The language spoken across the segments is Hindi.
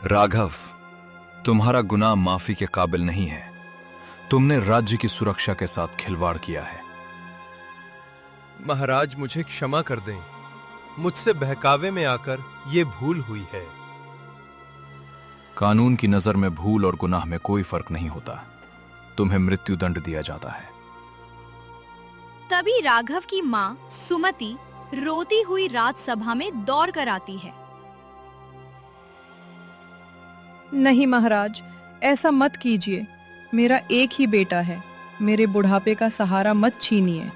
राघव, तुम्हारा गुनाह माफी के काबिल नहीं है। तुमने राज्य की सुरक्षा के साथ खिलवाड़ किया है। महाराज, मुझे क्षमा कर दें। मुझसे बहकावे में आकर ये भूल हुई है। कानून की नजर में भूल और गुनाह में कोई फर्क नहीं होता। तुम्हें मृत्युदंड दिया जाता है। तभी राघव की माँ सुमति रोती हुई राजसभा में दौड़ कर आती है। नहीं महाराज, ऐसा मत कीजिए। मेरा एक ही बेटा है। मेरे बुढ़ापे का सहारा मत छीनिए।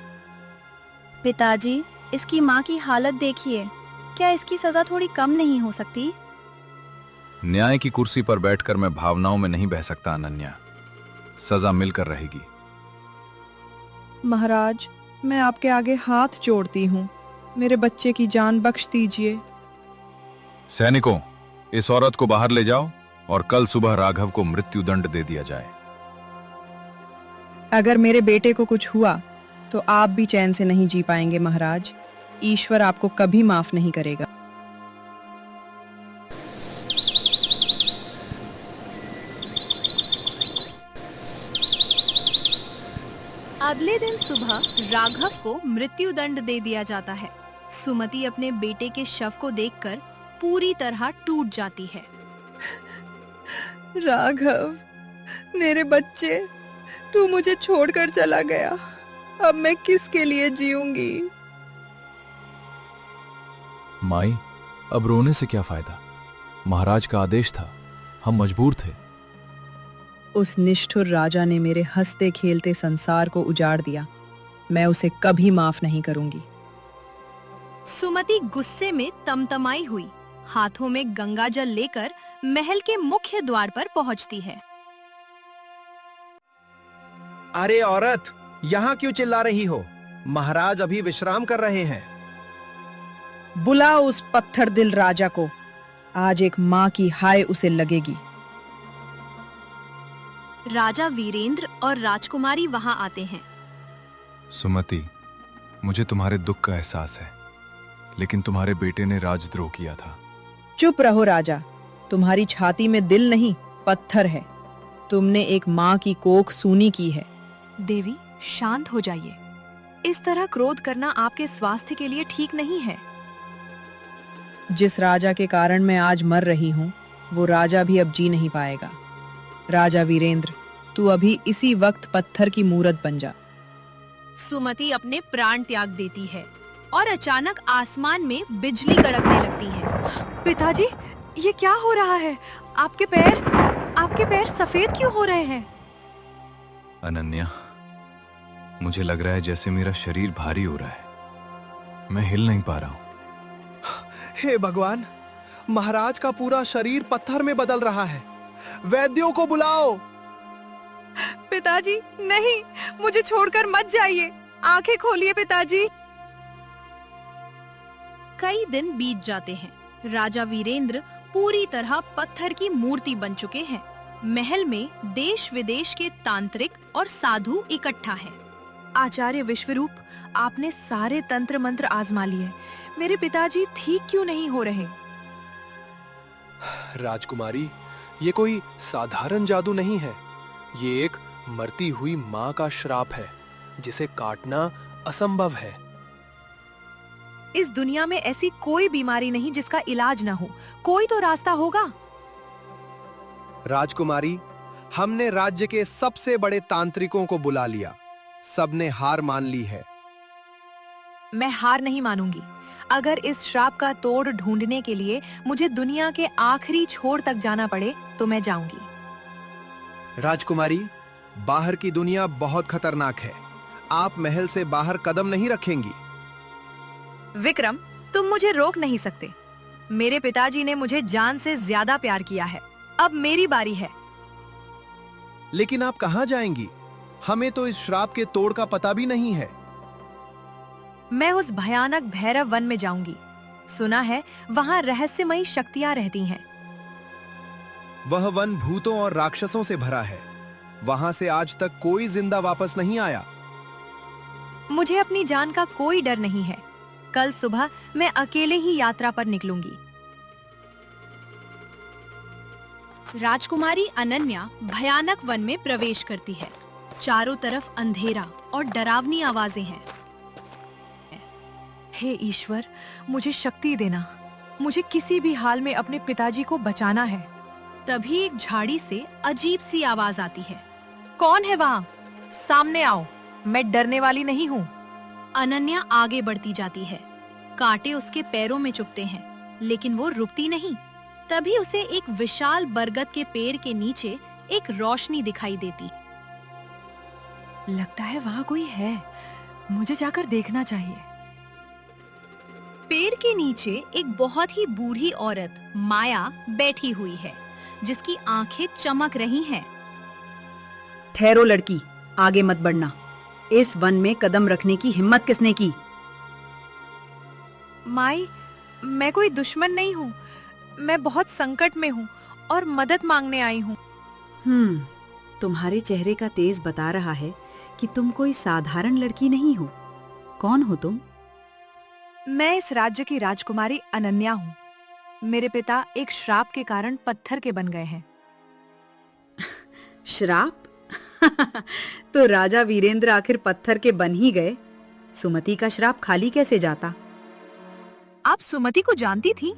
पिताजी, इसकी माँ की हालत देखिए। क्या इसकी सजा थोड़ी कम नहीं हो सकती? न्याय की कुर्सी पर बैठकर मैं भावनाओं में नहीं बह सकता अनन्या। सजा मिलकर रहेगी। महाराज, मैं आपके आगे हाथ जोड़ती हूँ। मेरे बच्चे की जान बख्श दीजिए। सैनिकों, इस औरत को बाहर ले जाओ और कल सुबह राघव को मृत्युदंड दे दिया जाए। अगर मेरे बेटे को कुछ हुआ तो आप भी चैन से नहीं जी पाएंगे महाराज। ईश्वर आपको कभी माफ नहीं करेगा। अगले दिन सुबह राघव को मृत्युदंड दे दिया जाता है। सुमति अपने बेटे के शव को देखकर पूरी तरह टूट जाती है। राघव, मेरे बच्चे, तू मुझे छोड़कर चला गया। अब मैं किसके लिए जीऊंगी? माई, अब रोने से क्या फायदा? महाराज का आदेश था, हम मजबूर थे। उस निष्ठुर राजा ने मेरे हंसते खेलते संसार को उजाड़ दिया। मैं उसे कभी माफ नहीं करूंगी। सुमति गुस्से में तमतमाई हुई हाथों में गंगा जल लेकर महल के मुख्य द्वार पर पहुंचती है। अरे औरत, यहाँ क्यों चिल्ला रही हो? महाराज अभी विश्राम कर रहे हैं। बुलाओ उस पत्थर दिल राजा को। आज एक माँ की हाय उसे लगेगी। राजा वीरेंद्र और राजकुमारी वहां आते हैं। सुमति, मुझे तुम्हारे दुख का एहसास है, लेकिन तुम्हारे बेटे ने राजद्रोह किया था। चुप रहो राजा। तुम्हारी छाती में दिल नहीं, पत्थर है। तुमने एक माँ की कोख सूनी की है। देवी, शांत हो जाइए। इस तरह क्रोध करना आपके स्वास्थ्य के लिए ठीक नहीं है। जिस राजा के कारण मैं आज मर रही हूँ, वो राजा भी अब जी नहीं पाएगा। राजा वीरेंद्र, तू अभी इसी वक्त पत्थर की मूरत बन जा। सुमति अपने प्राण त्याग देती है और अचानक आसमान में बिजली कड़कने लगती है। पिताजी, ये क्या हो रहा है? आपके पैर सफेद क्यों हो रहे हैं? अनन्या, मुझे लग रहा है जैसे मेरा शरीर भारी हो रहा है। मैं हिल नहीं पा रहा हूँ। हे भगवान, महाराज का पूरा शरीर पत्थर में बदल रहा है। वैद्यों को बुलाओ। पिताजी, नहीं, मुझे छोड़कर मत जाइए। आंखें खोलिए पिताजी। कई दिन बीत जाते हैं। राजा वीरेंद्र पूरी तरह पत्थर की मूर्ति बन चुके हैं। महल में देश विदेश के तांत्रिक और साधु इकट्ठा हैं। आचार्य विश्वरूप, आपने सारे तंत्र मंत्र आजमा लिए। मेरे पिताजी ठीक क्यों नहीं हो रहे? राजकुमारी, ये कोई साधारण जादू नहीं है। ये एक मरती हुई माँ का श्राप है, जिसे काटना असंभव है। इस दुनिया में ऐसी कोई बीमारी नहीं जिसका इलाज ना हो। कोई तो रास्ता होगा। राजकुमारी, हमने राज्य के सबसे बड़े तांत्रिकों को बुला लिया। सबने हार मान ली है। मैं हार नहीं मानूंगी। अगर इस श्राप का तोड़ ढूंढने के लिए मुझे दुनिया के आखिरी छोर तक जाना पड़े तो मैं जाऊंगी। राजकुमारी, बाहर की दुनिया बहुत खतरनाक है। आप महल से बाहर कदम नहीं रखेंगी। विक्रम, तुम मुझे रोक नहीं सकते। मेरे पिताजी ने मुझे जान से ज्यादा प्यार किया है। अब मेरी बारी है। लेकिन आप कहां जाएंगी? हमें तो इस श्राप के तोड़ का पता भी नहीं है। मैं उस भयानक भैरव वन में जाऊंगी। सुना है वहां रहस्यमयी शक्तियां रहती हैं। वह वन भूतों और राक्षसों से भरा है। वहां से आज तक कोई जिंदा वापस नहीं आया। मुझे अपनी जान का कोई डर नहीं है। कल सुबह मैं अकेले ही यात्रा पर निकलूंगी। राजकुमारी अनन्या भयानक वन में प्रवेश करती है। चारों तरफ अंधेरा और डरावनी आवाजें हैं। हे ईश्वर, मुझे शक्ति देना। मुझे किसी भी हाल में अपने पिताजी को बचाना है। तभी एक झाड़ी से अजीब सी आवाज आती है। कौन है वहाँ? सामने आओ, मैं डरने वाली नहीं हूँ। अनन्या आगे बढ़ती जाती है। कांटे उसके पैरों में चुभते हैं, लेकिन वो रुकती नहीं। तभी उसे एक विशाल बरगद के पेड़ के नीचे एक रोशनी दिखाई देती। लगता है वहाँ कोई है, मुझे जाकर देखना चाहिए। पेड़ के नीचे एक बहुत ही बूढ़ी औरत माया बैठी हुई है, जिसकी आंखें चमक रही हैं। ठहरो लड़की, आगे मत बढ़ना। इस वन में कदम रखने की हिम्मत किसने की? माई, मैं कोई दुश्मन नहीं हूँ। मैं बहुत संकट में हूँ और मदद मांगने आई हूँ। तुम्हारे चेहरे का तेज बता रहा है कि तुम कोई साधारण लड़की नहीं हो। कौन हो तुम? मैं इस राज्य की राजकुमारी अनन्या हूँ। मेरे पिता एक श्राप के कारण पत्थर के बन गए हैं। श्राप? तो राजा वीरेंद्र आखिर पत्थर के बन ही गए। सुमति का श्राप खाली कैसे जाता? आप सुमति को जानती थी?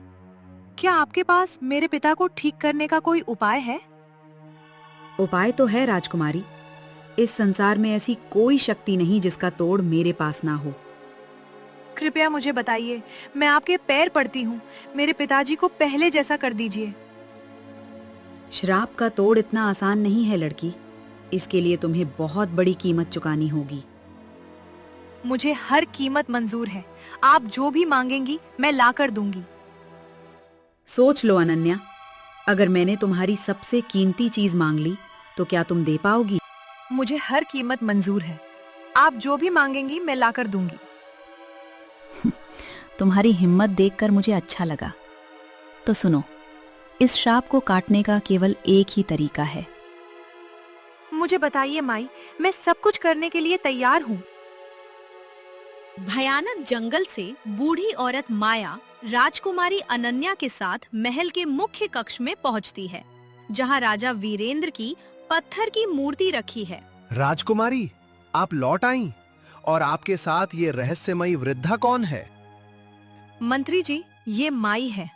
क्या आपके पास मेरे पिता को ठीक करने का कोई उपाय है? उपाय तो है राजकुमारी। इस संसार में ऐसी कोई शक्ति नहीं जिसका तोड़ मेरे पास ना हो। कृपया मुझे बताइए, मैं आपके पैर पड़ती हूँ। मेरे पिताजी को पहले जैसा कर दीजिए। श्राप का तोड़ इतना आसान नहीं है लड़की। इसके लिए तुम्हें बहुत बड़ी कीमत चुकानी होगी। मुझे हर कीमत मंजूर है। आप जो भी मांगेंगी मैं लाकर दूंगी। सोच लो अनन्या, अगर मैंने तुम्हारी सबसे कीमती चीज मांग ली तो क्या तुम दे पाओगी? मुझे हर कीमत मंजूर है। आप जो भी मांगेंगी मैं लाकर दूंगी। तुम्हारी हिम्मत देखकर मुझे अच्छा लगा। तो सुनो, इस श्राप को काटने का केवल एक ही तरीका है। मुझे बताइए माई, मैं सब कुछ करने के लिए तैयार हूँ। भयानक जंगल से बूढ़ी औरत माया राजकुमारी अनन्या के साथ महल के मुख्य कक्ष में पहुंचती है, जहां राजा वीरेंद्र की पत्थर की मूर्ति रखी है। राजकुमारी, आप लौट आईं और आपके साथ ये रहस्यमयी वृद्धा कौन है? मंत्री जी, ये माई है।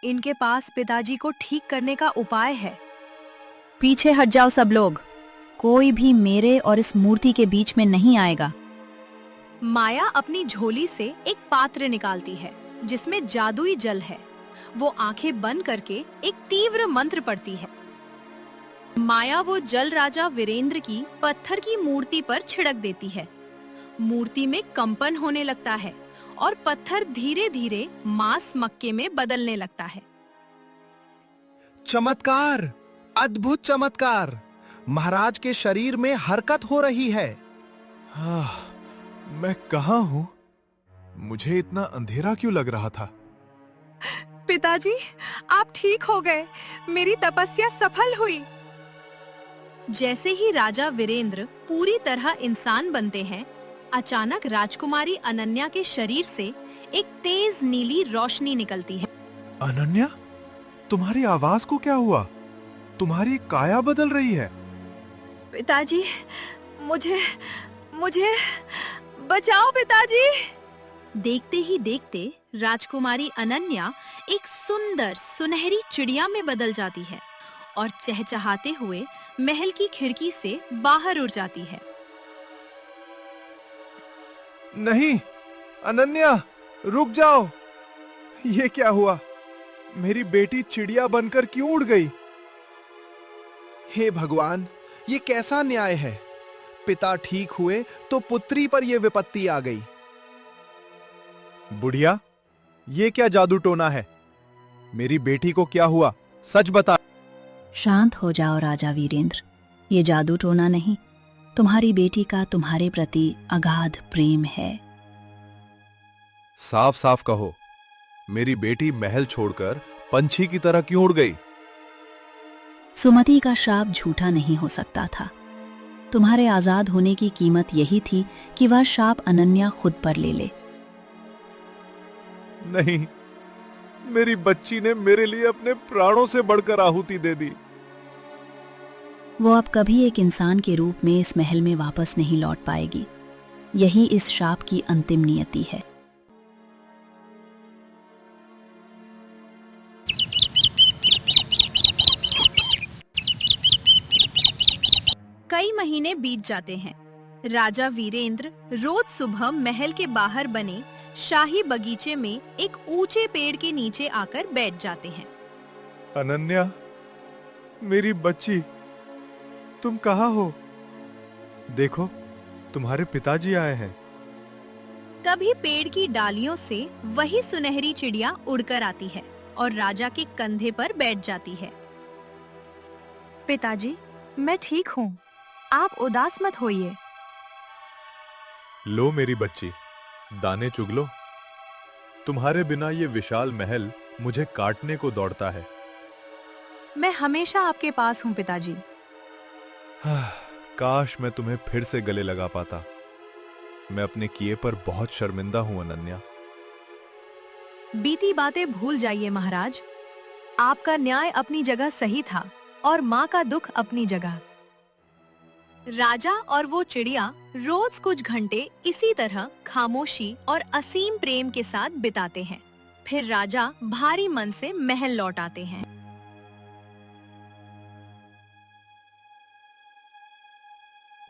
इनके पास पिताजी को ठीक करने का उपाय है। पीछे हट जाओ सब लोग। कोई भी मेरे और इस मूर्ति के बीच में नहीं आएगा। माया अपनी झोली से एक पात्र निकालती है, जिसमें जादुई जल है। वो आंखें बंद करके एक तीव्र मंत्र पढ़ती है। माया वो जल राजा वीरेंद्र की पत्थर की मूर्ति पर छिड़क देती है। मूर्ति में कंपन होने लगता है और पत्थर धीरे धीरे मांस मक्के में बदलने लगता है। चमत्कार! अद्भुत चमत्कार! महाराज के शरीर में हरकत हो रही है। मैं कहाँ हूँ? मुझे इतना अंधेरा क्यों लग रहा था? पिताजी, आप ठीक हो गए। मेरी तपस्या सफल हुई। जैसे ही राजा वीरेंद्र पूरी तरह इंसान बनते हैं, अचानक राजकुमारी अनन्या के शरीर से एक तेज नीली रोशनी निकलती है। अनन्या, तुम्हारी आवाज को क्या हुआ? तुम्हारी काया बदल रही है। पिताजी, मुझे बचाओ पिताजी। देखते ही देखते राजकुमारी अनन्या एक सुंदर सुनहरी चिड़िया में बदल जाती है और चहचहाते हुए महल की खिड़की से बाहर उड़ जाती है। नहीं, अनन्या, रुक जाओ। ये क्या हुआ? मेरी बेटी चिड़िया बनकर क्यों उड़ गई? हे भगवान, ये कैसा न्याय है? पिता ठीक हुए तो पुत्री पर यह विपत्ति आ गई। बुढ़िया, ये क्या जादू टोना है? मेरी बेटी को क्या हुआ? सच बता। शांत हो जाओ राजा वीरेंद्र। ये जादू टोना नहीं, तुम्हारी बेटी का तुम्हारे प्रति अगाध प्रेम है। साफ साफ कहो, मेरी बेटी महल छोड़कर पंछी की तरह क्यों उड़ गई? सुमति का श्राप झूठा नहीं हो सकता था। तुम्हारे आजाद होने की कीमत यही थी कि वह श्राप अनन्या खुद पर ले ले। नहीं, मेरी बच्ची ने मेरे लिए अपने प्राणों से बढ़कर आहुति दे दी। वो अब कभी एक इंसान के रूप में इस महल में वापस नहीं लौट पाएगी। यही इस शाप की अंतिम नियति है। कई महीने बीत जाते हैं। राजा वीरेंद्र रोज सुबह महल के बाहर बने शाही बगीचे में एक ऊंचे पेड़ के नीचे आकर बैठ जाते हैं। अनन्या, मेरी बच्ची, तुम कहाँ हो? देखो, तुम्हारे पिताजी आए हैं। तभी पेड़ की डालियों से वही सुनहरी चिड़िया उड़कर आती है और राजा के कंधे पर बैठ जाती है। पिताजी, मैं ठीक हूँ, आप उदास मत होइए। लो मेरी बच्ची, दाने चुग लो। तुम्हारे बिना ये विशाल महल मुझे काटने को दौड़ता है। मैं हमेशा आपके पास हूँ पिताजी। काश मैं तुम्हें फिर से गले लगा पाता। मैं अपने किए पर बहुत शर्मिंदा हूं अनन्या। बीती बातें भूल जाइए महाराज। आपका न्याय अपनी जगह सही था और माँ का दुख अपनी जगह। राजा और वो चिड़िया रोज कुछ घंटे इसी तरह खामोशी और असीम प्रेम के साथ बिताते हैं। फिर राजा भारी मन से महल लौट आते हैं।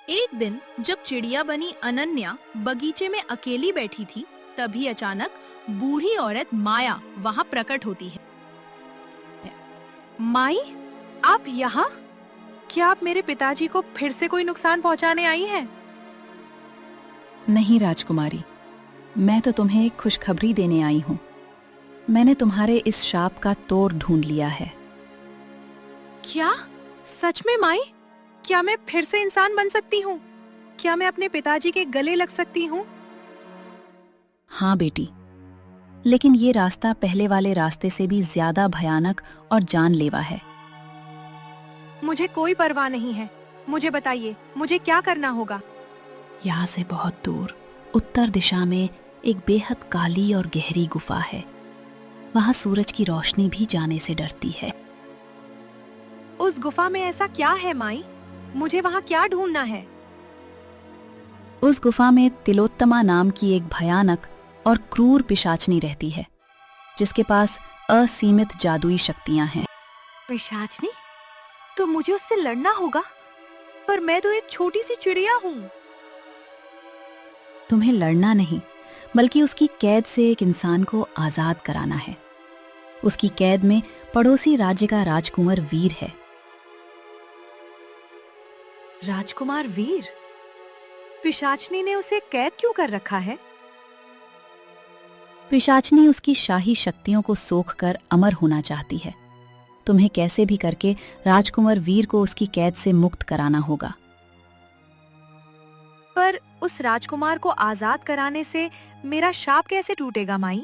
एक दिन जब चिड़िया बनी अनन्या बगीचे में अकेली बैठी थी, तभी अचानक बूढ़ी औरत माया वहाँ प्रकट होती है। माई, आप यहाँ? क्या आप मेरे पिताजी को फिर से कोई नुकसान पहुँचाने आई हैं? नहीं राजकुमारी, मैं तो तुम्हें एक खुशखबरी देने आई हूँ। मैंने तुम्हारे इस शाप का तोड़ ढूंढ लिया है। क्या? सच में माई? क्या मैं फिर से इंसान बन सकती हूँ? क्या मैं अपने पिताजी के गले लग सकती हूँ? हाँ बेटी, लेकिन ये रास्ता पहले वाले रास्ते से भी ज्यादा भयानक और जानलेवा है। मुझे कोई परवाह नहीं है। मुझे बताइए, मुझे क्या करना होगा? यहाँ से बहुत दूर उत्तर दिशा में एक बेहद काली और गहरी गुफा है। वहाँ सूरज की रोशनी भी जाने से डरती है। उस गुफा में ऐसा क्या है माई? मुझे वहाँ क्या ढूंढना है? उस गुफा में तिलोत्तमा नाम की एक भयानक और क्रूर पिशाचनी रहती है, जिसके पास असीमित जादुई शक्तियां हैं। पिशाचनी? तो मुझे उससे लड़ना होगा, पर मैं तो एक छोटी सी चिड़िया हूँ। तुम्हें लड़ना नहीं, बल्कि उसकी कैद से एक इंसान को आजाद कराना है। उसकी कैद में पड़ोसी राज्य का राजकुमार वीर है। राजकुमार वीर? पिशाचनी ने उसे कैद क्यों कर रखा है? पिशाचनी उसकी शाही शक्तियों को सोखकर अमर होना चाहती है। तुम्हें कैसे भी करके राजकुमार वीर को उसकी कैद से मुक्त कराना होगा। पर उस राजकुमार को आजाद कराने से मेरा शाप कैसे टूटेगा माई?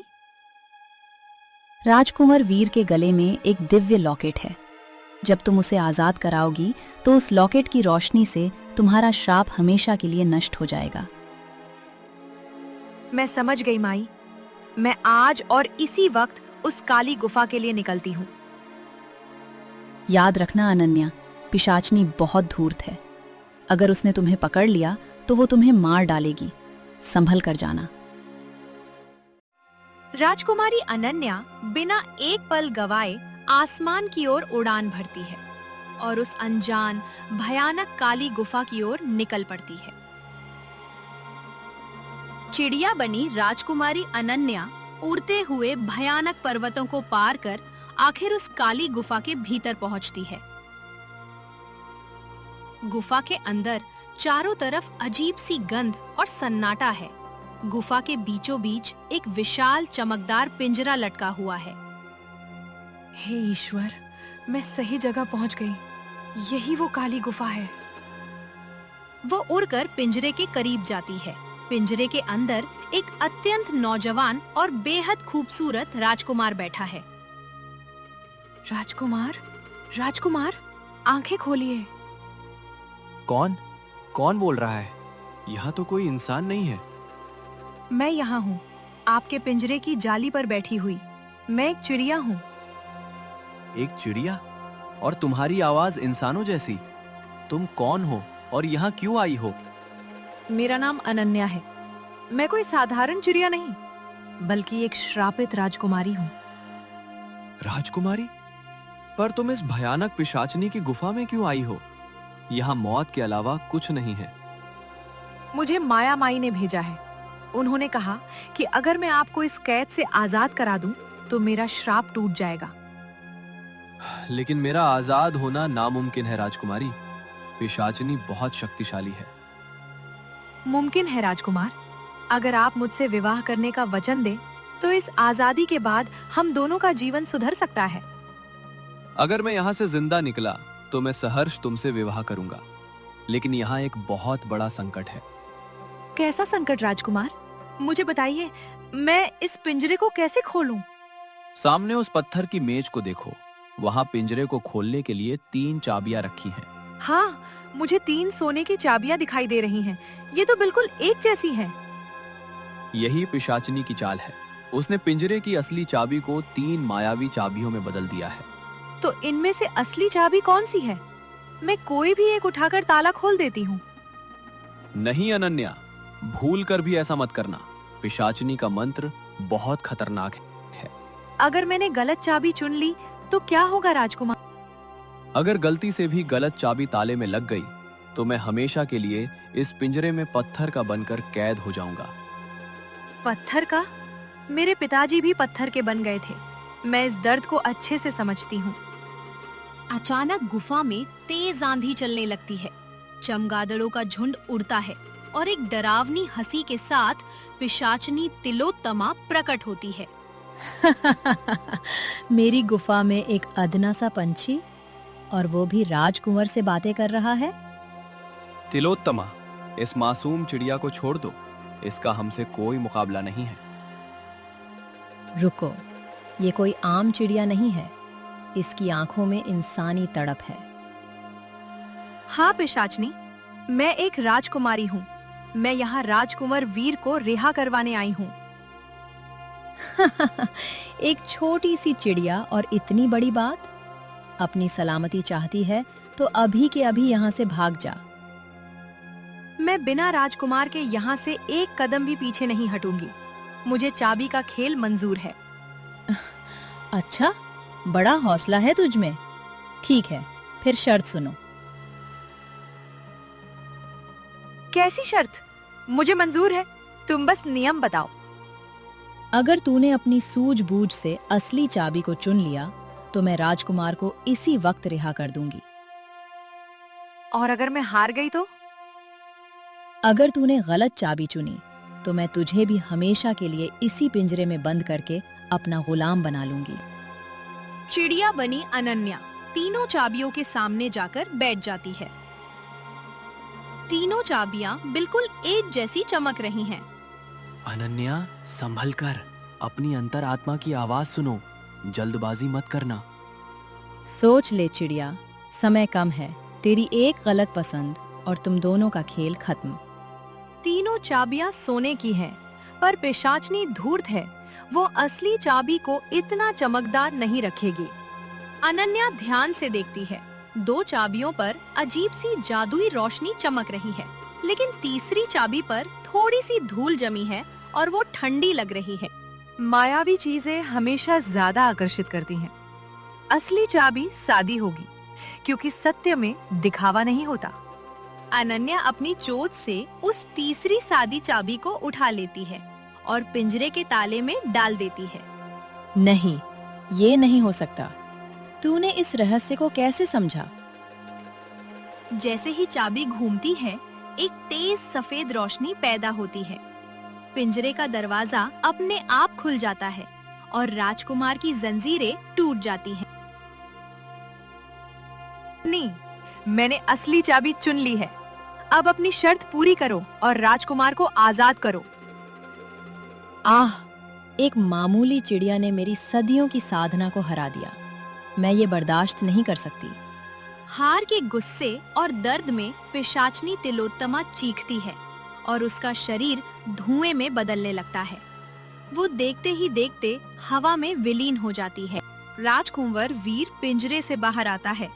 राजकुमार वीर के गले में एक दिव्य लॉकेट है। जब तुम उसे आजाद कराओगी तो उस लॉकेट की रोशनी से तुम्हारा शाप हमेशा के लिए नष्ट हो जाएगा। मैं समझ गई माई। मैं आज और इसी वक्त उस काली गुफा के लिए निकलती हूँ। याद रखना अनन्या, पिशाचनी बहुत धूर्त है। अगर उसने तुम्हें पकड़ लिया तो वो तुम्हें मार डालेगी। संभल कर जाना। राजकुमारी अनन्या बिना एक पल गवाए आसमान की ओर उड़ान भरती है और उस अनजान भयानक काली गुफा की ओर निकल पड़ती है। चिड़िया बनी राजकुमारी अनन्या उड़ते हुए भयानक पर्वतों को पार कर आखिर उस काली गुफा के भीतर पहुंचती है। गुफा के अंदर चारों तरफ अजीब सी गंध और सन्नाटा है। गुफा के बीचों बीच एक विशाल चमकदार पिंजरा लटका हुआ है। हे ईश्वर, मैं सही जगह पहुंच गई। यही वो काली गुफा है। वो उड़कर पिंजरे के करीब जाती है। पिंजरे के अंदर एक अत्यंत नौजवान और बेहद खूबसूरत राजकुमार बैठा है। राजकुमार, राजकुमार, आंखें खोलिए। कौन? कौन बोल रहा है? यहाँ तो कोई इंसान नहीं है। मैं यहाँ हूँ। आपके पिंजरे की जाली पर बैठी हुई। मैं एक चिड़िया हूँ। एक चिड़िया? और तुम्हारी आवाज इंसानों जैसी। तुम कौन हो और यहाँ क्यों आई हो? मेरा नाम अनन्या है। मैं कोई साधारण चिड़िया नहीं, बल्कि एक श्रापित राजकुमारी हूँ। राजकुमारी? पर तुम इस भयानक पिशाचनी की गुफा में क्यों आई हो? यहाँ मौत के अलावा कुछ नहीं है। मुझे माया माई ने भेजा है। उन्होंने कहा कि अगर मैं आपको इस कैद से आजाद करा दूं, तो मेरा श्राप टूट जाएगा। लेकिन मेरा आजाद होना नामुमकिन है राजकुमारी। पिशाचनी बहुत शक्तिशाली है। मुमकिन है राजकुमार। अगर आप मुझसे विवाह करने का वचन दें, तो इस आजादी के बाद हम दोनों का जीवन सुधर सकता है। अगर मैं यहाँ से जिंदा निकला तो मैं सहर्ष तुमसे विवाह करूंगा। लेकिन यहाँ एक बहुत बड़ा संकट है। कैसा संकट राजकुमार? मुझे बताइए, मैं इस पिंजरे को कैसे खोलूं? सामने उस पत्थर की मेज को देखो। वहाँ पिंजरे को खोलने के लिए 3 चाबियां रखी हैं। हाँ, मुझे 3 सोने की चाबियां दिखाई दे रही हैं। ये तो बिल्कुल एक जैसी हैं। यही पिशाचनी की चाल है। उसने पिंजरे की असली चाबी को 3 मायावी चाबियों में बदल दिया है। तो इनमें से असली चाबी कौन सी है? मैं कोई भी एक उठाकर ताला खोल देती हूँ। नहीं अनन्या, भूल कर भी ऐसा मत करना। पिशाचनी का मंत्र बहुत खतरनाक है। अगर मैंने गलत चाबी चुन ली तो क्या होगा राजकुमार? अगर गलती से भी गलत चाबी ताले में लग गई तो मैं हमेशा के लिए इस पिंजरे में पत्थर का बनकर कैद हो जाऊंगा। पत्थर का? मेरे पिताजी भी पत्थर के बन गए थे। मैं इस दर्द को अच्छे से समझती हूँ। अचानक गुफा में तेज आंधी चलने लगती है। चमगादड़ों का झुंड उड़ता है और एक डरावनी हंसी के साथ पिशाचनी तिलोत्तमा प्रकट होती है। मेरी गुफा में एक अदना सा पंछी, और वो भी राजकुंवर से बातें कर रहा है। तिलोत्तमा, इस मासूम चिड़िया को छोड़ दो। इसका हमसे कोई मुकाबला नहीं है। रुको, ये कोई आम चिड़िया नहीं है। इसकी आंखों में इंसानी तड़प है। हाँ पिशाचनी, मैं एक राजकुमारी हूँ। मैं यहाँ राजकुमार वीर को रिहा करवाने आई हूँ। एक छोटी सी चिड़िया और इतनी बड़ी बात? अपनी सलामती चाहती है तो अभी के अभी यहाँ से भाग जा। मैं बिना राजकुमार के यहाँ से एक कदम भी पीछे नहीं हटूंगी। मुझे चाबी का खेल मंजूर है। अच्छा, बड़ा हौसला है तुझ में। ठीक है, फिर शर्त सुनो। कैसी शर्त? मुझे मंजूर है। तुम बस नियम बताओ। अगर तूने अपनी सूझबूझ से असली चाबी को चुन लिया तो मैं राजकुमार को इसी वक्त रिहा कर दूंगी। और अगर मैं हार गई तो? अगर तूने गलत चाबी चुनी तो मैं तुझे भी हमेशा के लिए इसी पिंजरे में बंद करके अपना गुलाम बना लूंगी। चिड़िया बनी अनन्या तीनों चाबियों के सामने जाकर बैठ जाती है। तीनों चाबियां बिल्कुल एक जैसी चमक रही हैं। अनन्या, संभल कर। अपनी अंतरात्मा की आवाज सुनो। जल्दबाजी मत करना। सोच ले चिड़िया, समय कम है। तेरी एक गलत पसंद और तुम दोनों का खेल खत्म। तीनों चाबियां सोने की हैं, पर पिशाचनी धूर्त है। वो असली चाबी को इतना चमकदार नहीं रखेगी। अनन्या ध्यान से देखती है। 2 चाबियों पर अजीब सी जादुई रोशनी चमक रही है, लेकिन तीसरी चाबी पर थोड़ी सी धूल जमी है और वो ठंडी लग रही है। मायावी चीजें हमेशा ज्यादा आकर्षित करती हैं। असली चाबी सादी होगी, क्योंकि सत्य में दिखावा नहीं होता। अनन्या अपनी चोंच से उस तीसरी सादी चाबी को उठा लेती है और पिंजरे के ताले में डाल देती है। नहीं, ये नहीं हो सकता। तूने इस रहस्य को कैसे समझा? जैसे ही चाबी घूमती है, एक तेज सफेद रोशनी पैदा होती है। पिंजरे का दरवाजा अपने आप खुल जाता है और राजकुमार की जंजीरें टूट जाती हैं। नहीं, मैंने असली चाबी चुन ली है। अब अपनी शर्त पूरी करो और राजकुमार को आजाद करो। आह, एक मामूली चिड़िया ने मेरी सदियों की साधना को हरा दिया। मैं ये बर्दाश्त नहीं कर सकती। हार के गुस्से और दर्द में पिशाचनी तिलोत्तमा चीखती है और उसका शरीर धुएं में बदलने लगता है। वो देखते ही देखते हवा में विलीन हो जाती है। राजकुंवर वीर पिंजरे से बाहर आता है।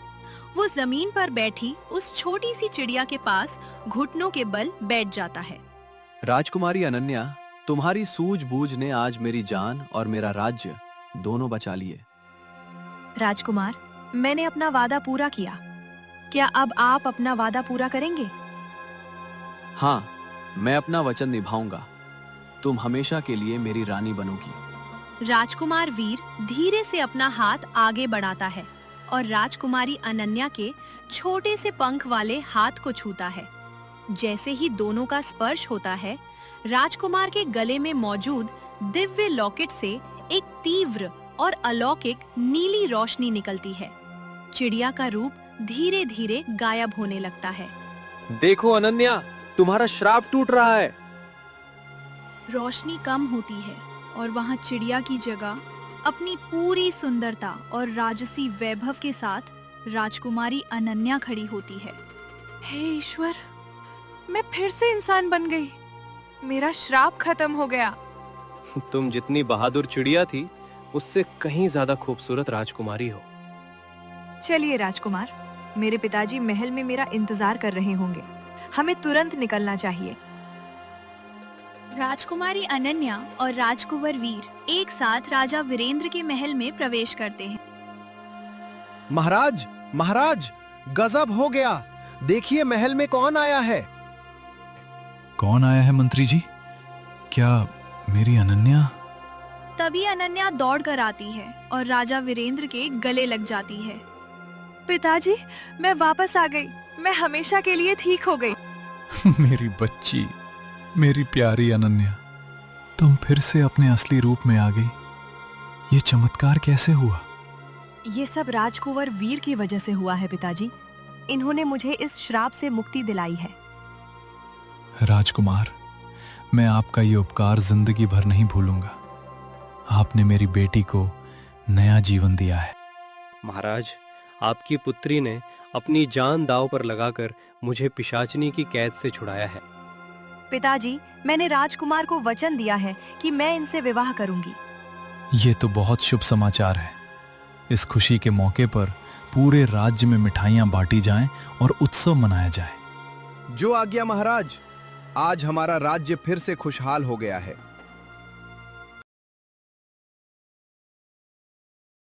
वो जमीन पर बैठी उस छोटी सी चिड़िया के पास घुटनों के बल बैठ जाता है। राजकुमारी अनन्या, तुम्हारी सूझबूझ ने आज मेरी जान और मेरा राज्य दोनों बचा लिए। राजकुमार, मैंने अपना वादा पूरा किया। क्या अब आप अपना वादा पूरा करेंगे? हाँ, मैं अपना वचन निभाऊंगा। तुम हमेशा के लिए मेरी रानी बनोगी। राजकुमार वीर धीरे से अपना हाथ आगे बढ़ाता है और राजकुमारी अनन्या के छोटे से पंख वाले हाथ को छूता है। जैसे ही दोनों का स्पर्श होता है, राजकुमार के गले में मौजूद दिव्य लॉकेट से एक तीव्र और अलौकिक नीली रोशनी निकलती है। चिड़िया का रूप धीरे धीरे गायब होने लगता है। देखो अनन्या, तुम्हारा श्राप टूट रहा है। रोशनी कम होती है और वहाँ चिड़िया की जगह अपनी पूरी सुंदरता और राजसी वैभव के साथ राजकुमारी अनन्या खड़ी होती है। हे ईश्वर, मैं फिर से इंसान बन गई। मेरा श्राप खत्म हो गया। तुम जितनी बहादुर चिड़िया थी, उससे कहीं ज्यादा खूबसूरत राजकुमारी हो। चलिए राजकुमार, मेरे पिताजी महल में मेरा इंतजार कर रहे होंगे। हमें तुरंत निकलना चाहिए। राजकुमारी अनन्या और राजकुंवर वीर एक साथ राजा वीरेंद्र के महल में प्रवेश करते हैं। महाराज, महाराज, गजब हो गया। देखिए महल में कौन आया है। कौन आया है मंत्री जी? क्या मेरी अनन्या? तभी अनन्या दौड़ कर आती है और राजा वीरेंद्र के गले लग जाती है। पिताजी, मैं वापस आ गई। मैं हमेशा के लिए ठीक हो गई। मेरी बच्ची, मेरी प्यारी अनन्या, तुम फिर से अपने असली रूप में आ गई। ये चमत्कार कैसे हुआ? ये सब राजकुंवर वीर की वजह से हुआ है पिताजी। इन्होंने मुझे इस श्राप से मुक्ति दिलाई है। राजकुमार, मैं आपका ये उपकार जिंदगी भर नहीं भूलूंगा। आपने मेरी बेटी को नया जीवन दिया है। महाराज, आपकी पुत्री ने अपनी जान दांव पर लगाकर मुझे पिशाचिनी की कैद से छुड़ाया है। पिताजी, मैंने राजकुमार को वचन दिया है कि मैं इनसे विवाह करूंगी। ये तो बहुत शुभ समाचार है। इस खुशी के मौके पर पूरे राज्य में मिठाइयां बांटी जाएं और उत्सव मनाया जाए। जो आज्ञा महाराज। आज हमारा राज्य फिर से खुशहाल हो गया है।